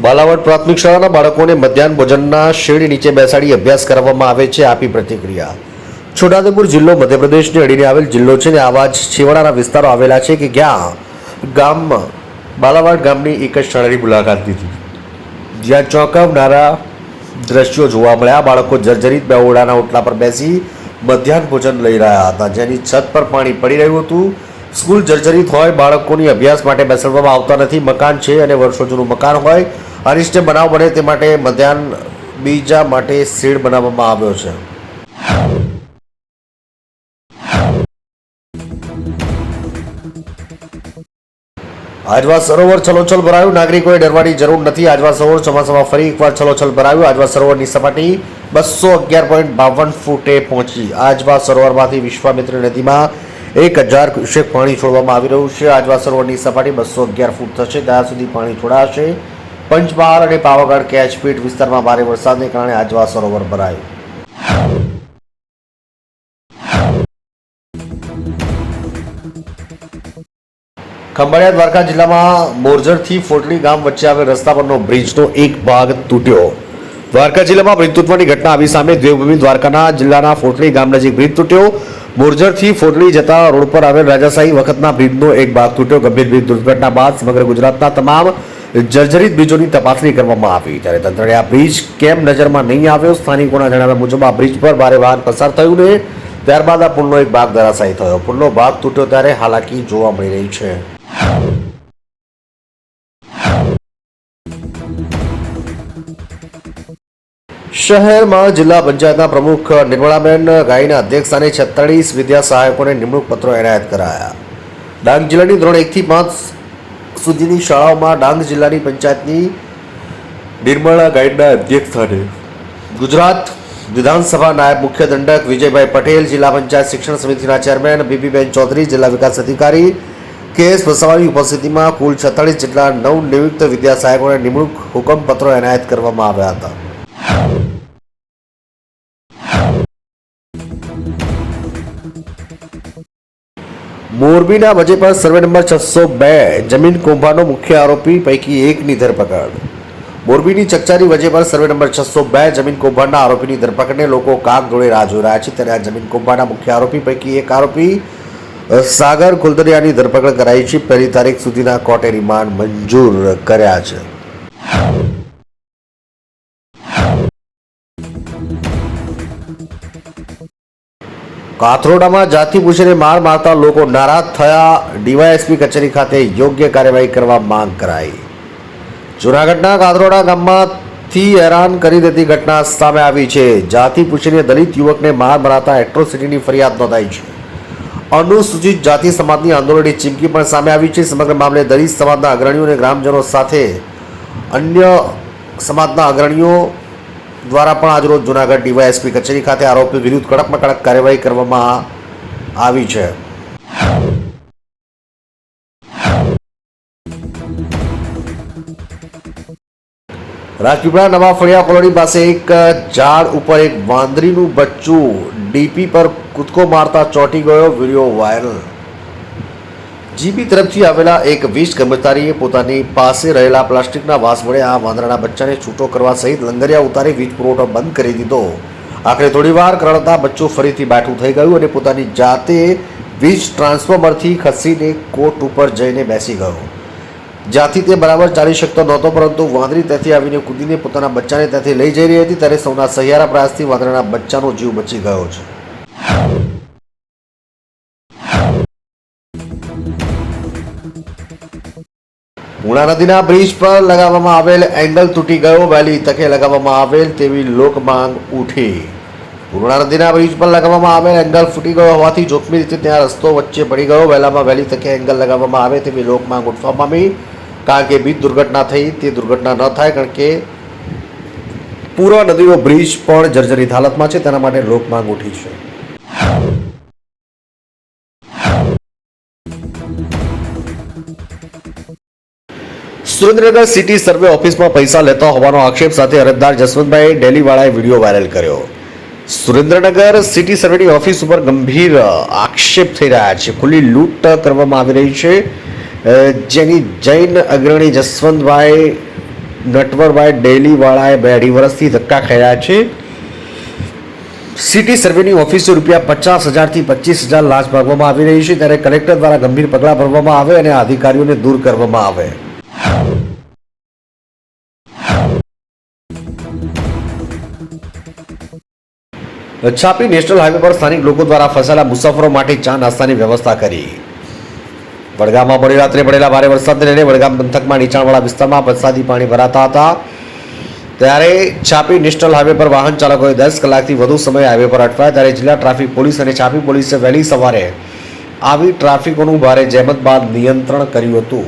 બાલાવડ પ્રાથમિક શાળાના બાળકોને મધ્યાહન ભોજનના શેડ નીચે બેસાડી અભ્યાસ કરવામાં આવે છે. આપી પ્રતિક્રિયા. છોટાઉદેપુર જિલ્લો મધ્યપ્રદેશને અડીને આવેલ જિલ્લો છે ને આવા જ છેવાડાના વિસ્તારો આવેલા છે કે ગામમાં બાલાવડ ગામની એક જ શાળાની મુલાકાત લીધી, જ્યાં ચોંકાવનારા દ્રશ્યો જોવા મળ્યા. બાળકો જર્જરિત બેઓરડાના ઓટલા પર બેસી મધ્યાહન ભોજન લઈ રહ્યા હતા, જેની છત પર પાણી પડી રહ્યું હતું. સ્કૂલ જર્જરિત હોય, બાળકોની અભ્યાસ માટે બેસાડવામાં આવતા નથી. મકાન છે અને વર્ષો જૂનું મકાન હોય, અનિષ્ટ બનાવ બને તે માટે મધ્યાહન બીજા માટે શેડ બનાવવામાં આવ્યો છે. આજવા સરોવર છલોછલ ભરાયું, નાગરિકોએ ડરવાની જરૂર નથી. આજવા સરોવર ચોમાસામાં ફરી એકવાર છલોછલ ભરાયું. આજવા સરોવરની સપાટી 211.52 ફૂટે પહોંચી. આજવા સરોવરમાંથી વિશ્વામિત્રી નદીમાં 1000 ક્યુસેક પાણી છોડવામાં આવી રહ્યું છે. આજવા સરોવરની સપાટી 211 ફૂટ થશે ત્યાં સુધી પાણી છોડાશે. પંચમહાલ અને પાવાગઢ કેચપીટ વિસ્તારમાં ભારે વરસાદને કારણે આજવા સરોવર ભરાયું. ખંભાળિયા દ્વારકા જિલ્લામાં મોરજરથી ફોટલી ગામ વચ્ચે આવેલ રસ્તા પરનો બ્રિજનો એક ભાગ તૂટ્યો. દ્વારકા જિલ્લામાં બ્રિજ તૂટવાની ઘટના આવી સામે. દેવભૂમિ દ્વારકાના જિલ્લાના ફોટલી ગામ નજીક બ્રિજ તૂટ્યો. મોરજરથી ફોટલી જતા રોડ પર આવેલ રાજાશાહી વખતના બ્રિજનો એક ભાગ તૂટ્યો. ગંભીર બ્રિજ દુર્ઘટના બાદ સમગ્ર ગુજરાતના તમામ જર્જરિત બ્રિજોની તપાસણી કરવામાં આવી, ત્યારે તંત્રએ આ બ્રિજ કેમ નજરમાં નહીં આવ્યો? સ્થાનિકોના જણાવ્યા મુજબ આ બ્રિજ પર ભારે વાહન પસાર થયું ને ત્યારબાદ આ પુલનો એક ભાગ ધરાશાયી થયો. પુલનો ભાગ તૂટ્યો ત્યારે હાલાકી જોવા મળી રહી છે. શહેરમાં જિલ્લા પંચાયતના પ્રમુખ નિર્મળાબેન ગાયના અધ્યક્ષસ્થાને 46 વિદ્યા સહાયકોને નિમણૂક પત્રો એનાયત કરાયા. ડાંગ જિલ્લાની ધોરણ 1 થી 5 સુધીની શાળાઓમાં ડાંગ જિલ્લાની પંચાયતની નિર્મળા ગાયના અધ્યક્ષસ્થાને ગુજરાત વિધાનસભા નાયબ મુખ્ય દંડક વિજયભાઈ પટેલ, જિલ્લા પંચાયત શિક્ષણ સમિતિના ચેરમેન બીબીબેન ચૌધરી, જિલ્લા વિકાસ અધિકારી કેએસ વસાવાની ઉપસ્થિતિમાં કુલ 46 જેટલા નવનિયુક્ત વિદ્યા સહાયકોને નિમણૂક હુકમપત્રો એનાયત કરવામાં આવ્યા હતા. મોરબીના વજેપર સર્વે નંબર 602 જમીન કૌભાંડનો મુખ્ય આરોપી પૈકી એકની ધરપકડ. મોરબીની ચકચારી વજેપર સર્વે નંબર 602 જમીન કૌભાંડના આરોપીની ધરપકડને લોકો કાગ દોડે રાહ જોઈ રહ્યા છે. ત્યારે આ જમીન કૌભાંડના મુખ્ય આરોપી પૈકી એક આરોપી સાગર કુલદરિયાની ધરપકડ કરાઈ છે. 1 તારીખ સુધીના કોર્ટે રિમાન્ડ મંજૂર કર્યા છે. કાથરોડામાં જાતિ પૂછીને માર મારતા લોકો નારાજ થયા. ડીવાયએસપી કચેરી ખાતે યોગ્ય કાર્યવાહી કરવા માંગ કરાઈ. જૂનાગઢના કાથરોડા ગામમાંથી હેરાન કરી દેતી ઘટના સામે આવી છે. જાતિ પૂછીને દલિત યુવકને માર મરાતા એટ્રોસિટીની ફરિયાદ નોંધાઈ છે. અનુસૂચિત જાતિ સમાજની આંદોલનની ચીમકી પણ સામે આવી છે. સમગ્ર મામલે દલિત સમાજના અગ્રણીઓ અને ગ્રામજનો સાથે અન્ય સમાજના અગ્રણીઓ દ્વારા પણ આજરોજ જૂનાગઢ ડીવાયએસપી કચેરી ખાતે આરોપી વિરુદ્ધ કડકમાં કડક કાર્યવાહી કરવામાં આવી છે. રાજપીપળા નવા ફળિયા કોલોની પાસે એક ઝાડ ઉપર એક વાંદરીનું બચ્ચું ડીપી પર કૂદકો મારતા ચોંટી ગયો. Video viral. જીબી તરફથી આવેલા એક વીજ કર્મચારીએ પોતાની પાસે રહેલા પ્લાસ્ટિકના વાસ વડે આ વાંદરાના બચ્ચાને છૂટો કરવા સહિત લંગરિયા ઉતારી વીજ પુરવઠો બંધ કરી દીધો. આખરે થોડીવાર કરડતા બચ્ચું ફરીથી બેઠું થઈ ગયું અને પોતાની જાતે વીજ ટ્રાન્સફોર્મરથી ખસીને કોટ ઉપર જઈને બેસી ગયો. જ્યાંથી તે બરાબર ચાલી શકતો નહોતો, પરંતુ વાંદરી ત્યાંથી આવીને કૂદીને પોતાના બચ્ચાને ત્યાંથી લઈ જઈ રહી હતી. ત્યારે સૌના સહિયારા પ્રયાસથી વાંદરાના બચ્ચાનો જીવ બચી ગયો છે. પૂર્ણા નદીના બ્રિજ પર લગાવવામાં આવેલ એંગલ તૂટી ગયો. વહેલી તકે લગાવવામાં આવેલ તેવી લોક માંગ ઉઠી. પૂર્ણા નદીના બ્રિજ પર લગાવવામાં આવેલ એંગલ ફૂટી ગયો હોવાથી જોખમી રીતે ત્યાં રસ્તો વચ્ચે પડી ગયો. વહેલામાં વહેલી તકે એંગલ લગાવવામાં આવે તેવી લોક માંગ ઉઠવા પામી. કારણ કે બીજ દુર્ઘટના થઈ તે દુર્ઘટના ન થાય, કારણ કે પૂર્ણા નદીનો બ્રિજ પણ જર્જરિત હાલતમાં છે, તેના માટે લોક માંગ ઉઠી છે. સુરેન્દ્રનગર સિટી સર્વે ઓફિસમાં પૈસા લેતા હોવાનો આક્ષેપ સાથે અરજદાર જસવંતભાઈ ડેલીવાળાએ વિડીયો વાયરલ કર્યો. સુરેન્દ્રનગર સિટી સર્વેની ઓફિસ ઉપર ગંભીર આક્ષેપ થઈ રહ્યા છે. ખુલ્લી લૂંટ કરવામાં આવી રહી છે, જેની જૈન અગ્રણી જસવંતભાઈ નટવરભાઈ ડેલીવાળાએ 2.5 વર્ષથી ધક્કા ખાયા છે. સિટી સર્વેની ઓફિસે ₹50,000 થી 25,000 લાંચ માંગવામાં આવી રહી છે, ત્યારે કલેક્ટર દ્વારા ગંભીર પગલાં ભરવામાં આવે અને અધિકારીઓને દૂર કરવામાં આવે. છાપી નેશનલ હાઈવે પર સ્થાનિક લોકો દ્વારા ફસાયેલા મુસાફરો માટે ચા નાસ્તાની વ્યવસ્થા કરી. વડગામમાં મોડી રાત્રે પડેલા ભારે વરસાદને લઈને વડગામ પંથકમાં નીચાણવાળા વિસ્તારમાં વરસાદી પાણી ભરાતા હતા, ત્યારે છાપી નેશનલ હાઈવે પર વાહન ચાલકોએ 10 કલાકથી વધુ સમય હાઈવે પર અટવાયા. ત્યારે જિલ્લા ટ્રાફિક પોલીસ અને છાપી પોલીસે વહેલી સવારે આવી ટ્રાફિકોનું ભારે જહેમત બાદ નિયંત્રણ કર્યું હતું.